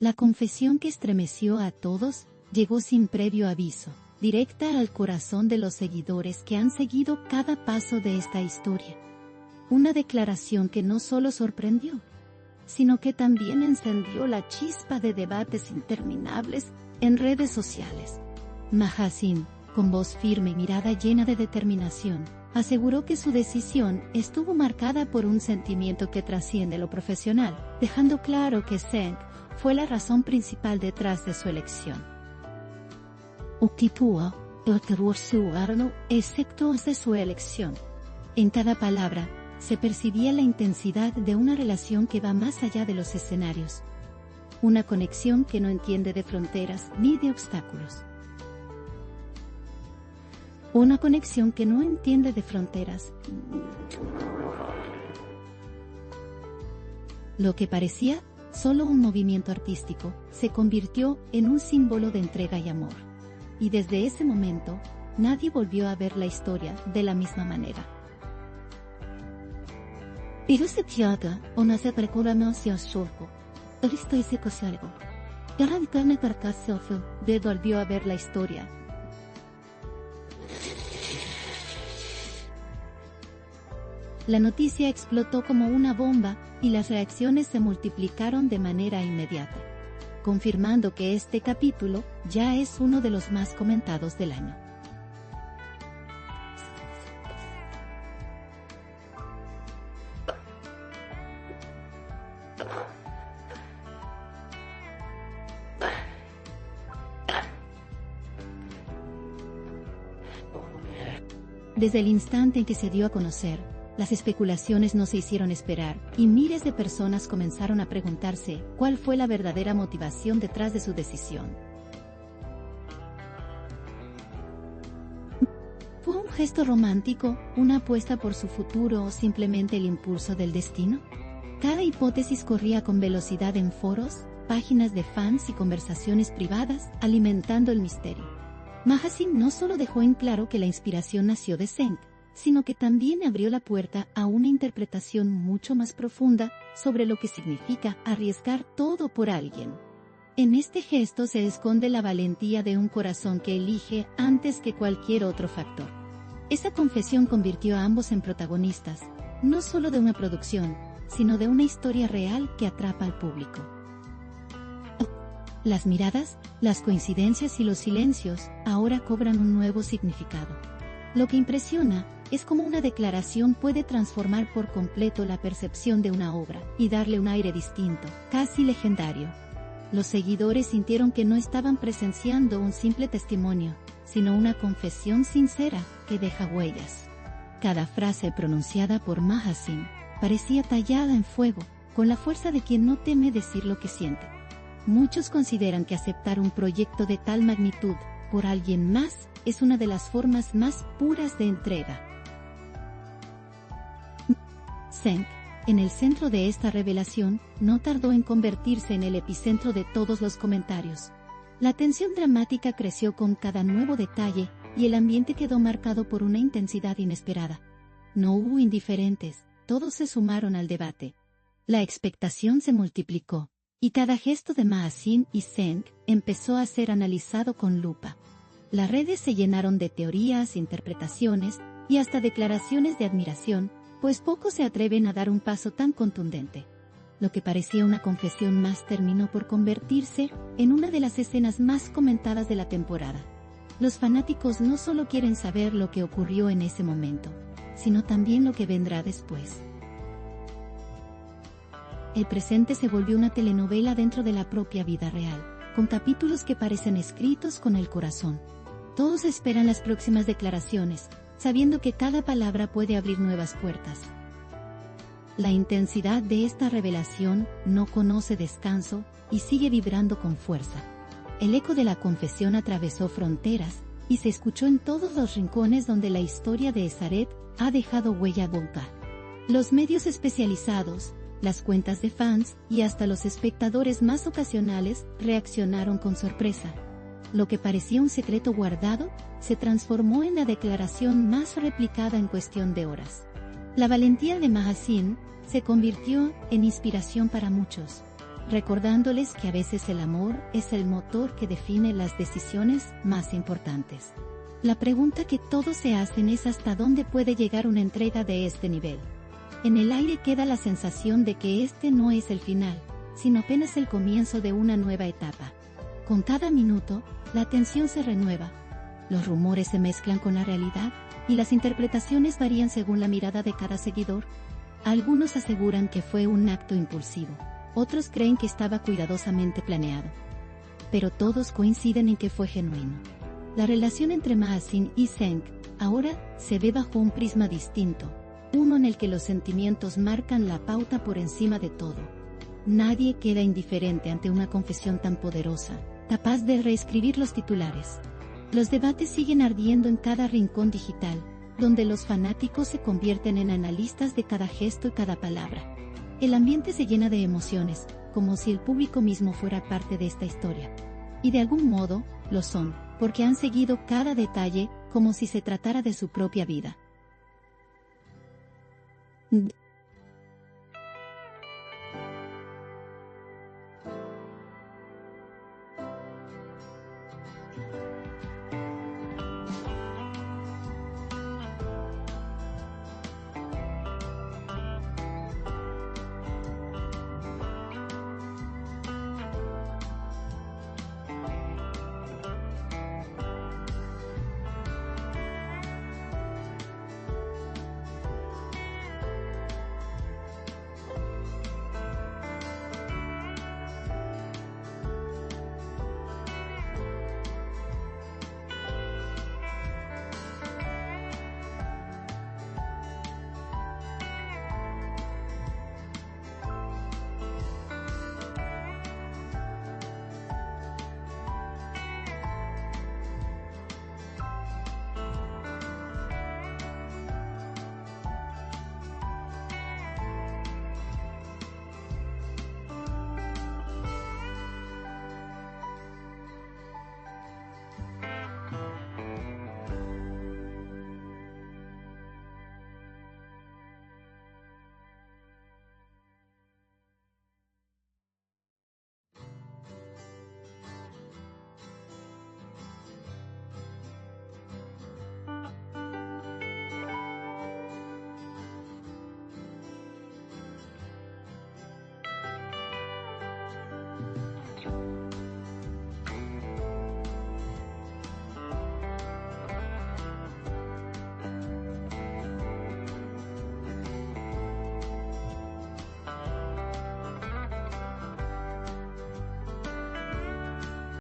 La confesión que estremeció a todos llegó sin previo aviso, directa al corazón de los seguidores que han seguido cada paso de esta historia. Una declaración que no solo sorprendió, sino que también encendió la chispa de debates interminables en redes sociales. Maha Singh, con voz firme y mirada llena de determinación, aseguró que su decisión estuvo marcada por un sentimiento que trasciende lo profesional, dejando claro que Singh fue la razón principal detrás de su elección. Uktipua, el terror suarno, excepto de su elección. En cada palabra, se percibía la intensidad de una relación que va más allá de los escenarios. Una conexión que no entiende de fronteras ni de obstáculos. Una conexión que no entiende de fronteras. Lo que parecía solo un movimiento artístico, se convirtió en un símbolo de entrega y amor. Y desde ese momento, nadie volvió a ver la historia de la misma manera. 이것이 피하다 어느새 precuramento surco. Esto es algo. Garantame para caso de volvió a ver la historia. La noticia explotó como una bomba, y las reacciones se multiplicaron de manera inmediata, confirmando que este capítulo ya es uno de los más comentados del año. Desde el instante en que se dio a conocer, las especulaciones no se hicieron esperar, y miles de personas comenzaron a preguntarse cuál fue la verdadera motivación detrás de su decisión. ¿Fue un gesto romántico, una apuesta por su futuro o simplemente el impulso del destino? Cada hipótesis corría con velocidad en foros, páginas de fans y conversaciones privadas, alimentando el misterio. Maha Singh no solo dejó en claro que la inspiración nació de Singh, sino que también abrió la puerta a una interpretación mucho más profunda sobre lo que significa arriesgar todo por alguien. En este gesto se esconde la valentía de un corazón que elige antes que cualquier otro factor. Esa confesión convirtió a ambos en protagonistas, no solo de una producción, sino de una historia real que atrapa al público. Las miradas, las coincidencias y los silencios ahora cobran un nuevo significado. Lo que impresiona es cómo una declaración puede transformar por completo la percepción de una obra y darle un aire distinto, casi legendario. Los seguidores sintieron que no estaban presenciando un simple testimonio, sino una confesión sincera que deja huellas. Cada frase pronunciada por Maha Singh parecía tallada en fuego, con la fuerza de quien no teme decir lo que siente. Muchos consideran que aceptar un proyecto de tal magnitud por alguien más es una de las formas más puras de entrega. Singh, en el centro de esta revelación, no tardó en convertirse en el epicentro de todos los comentarios. La tensión dramática creció con cada nuevo detalle, y el ambiente quedó marcado por una intensidad inesperada. No hubo indiferentes, todos se sumaron al debate. La expectación se multiplicó, y cada gesto de Maha Singh y Singh empezó a ser analizado con lupa. Las redes se llenaron de teorías, interpretaciones, y hasta declaraciones de admiración, pues pocos se atreven a dar un paso tan contundente. Lo que parecía una confesión más terminó por convertirse en una de las escenas más comentadas de la temporada. Los fanáticos no solo quieren saber lo que ocurrió en ese momento, sino también lo que vendrá después. El presente se volvió una telenovela dentro de la propia vida real, con capítulos que parecen escritos con el corazón. Todos esperan las próximas declaraciones, sabiendo que cada palabra puede abrir nuevas puertas. La intensidad de esta revelación no conoce descanso y sigue vibrando con fuerza. El eco de la confesión atravesó fronteras y se escuchó en todos los rincones donde la historia de Esaret ha dejado huella volcán. Los medios especializados, las cuentas de fans y hasta los espectadores más ocasionales reaccionaron con sorpresa. Lo que parecía un secreto guardado, se transformó en la declaración más replicada en cuestión de horas. La valentía de Maha Singh se convirtió en inspiración para muchos, recordándoles que a veces el amor es el motor que define las decisiones más importantes. La pregunta que todos se hacen es hasta dónde puede llegar una entrega de este nivel. En el aire queda la sensación de que este no es el final, sino apenas el comienzo de una nueva etapa. Con cada minuto, la tensión se renueva, los rumores se mezclan con la realidad, y las interpretaciones varían según la mirada de cada seguidor. Algunos aseguran que fue un acto impulsivo, otros creen que estaba cuidadosamente planeado. Pero todos coinciden en que fue genuino. La relación entre Ma Xin y Zheng ahora se ve bajo un prisma distinto, uno en el que los sentimientos marcan la pauta por encima de todo. Nadie queda indiferente ante una confesión tan poderosa, capaz de reescribir los titulares. Los debates siguen ardiendo en cada rincón digital, donde los fanáticos se convierten en analistas de cada gesto y cada palabra. El ambiente se llena de emociones, como si el público mismo fuera parte de esta historia. Y de algún modo, lo son, porque han seguido cada detalle, como si se tratara de su propia vida.